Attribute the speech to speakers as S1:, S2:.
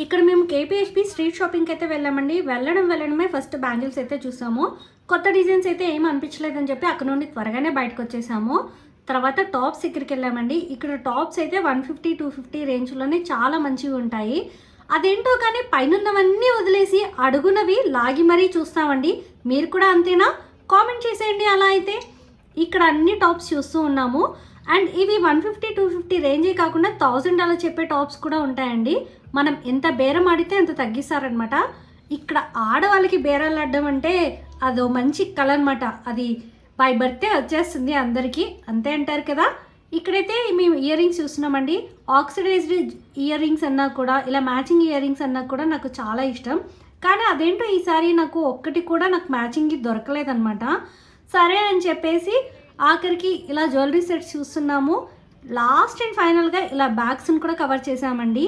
S1: ఇక్కడ మేము కేపీహెచ్పి స్ట్రీట్ షాపింగ్కి అయితే వెళ్ళామండి. వెళ్ళడమే ఫస్ట్ బ్యాంగిల్స్ అయితే చూసాము. కొత్త డిజైన్స్ అయితే ఏం అనిపించలేదని చెప్పి అక్కడ నుండి త్వరగానే బయటకు వచ్చేసాము. తర్వాత టాప్స్ దగ్గరికి వెళ్ళామండి. ఇక్కడ టాప్స్ అయితే 150, 250 రేంజ్లోనే చాలా మంచివి ఉంటాయి. అదేంటో కానీ పైనున్నవన్నీ వదిలేసి అడుగునవి లాగి మరీ చూస్తామండి. మీరు కూడా అంతేనా? కామెంట్ చేసేయండి. అలా అయితే ఇక్కడ అన్ని టాప్స్ చూస్తూ ఉన్నాము. అండ్ ఇవి 150, 250 రేంజే కాకుండా $1000 అలా చెప్పే టాప్స్ కూడా ఉంటాయండి. మనం ఎంత బేరం ఆడితే అంత తగ్గిస్తారనమాట. ఇక్కడ ఆడవాళ్ళకి బేరాలు ఆడడం అంటే అదో మంచి కళ అనమాట. అది బై బర్త్డే వచ్చేస్తుంది అందరికీ, అంతే అంటారు కదా. ఇక్కడైతే మేము ఇయర్ రింగ్స్ చూస్తున్నామండి. ఆక్సిడైజ్డ్ ఇయర్ రింగ్స్ అన్నా కూడా, ఇలా మ్యాచింగ్ ఇయర్ రింగ్స్ అన్నా కూడా నాకు చాలా ఇష్టం. కానీ అదేంటో ఈసారి నాకు ఒక్కటి కూడా నాకు మ్యాచింగ్కి దొరకలేదనమాట. సరే అని చెప్పేసి ఆఖరికి ఇలా జ్యువెలరీ సెట్స్ చూస్తున్నాము. లాస్ట్ అండ్ ఫైనల్గా ఇలా బ్యాగ్స్ని కూడా కవర్ చేసామండి.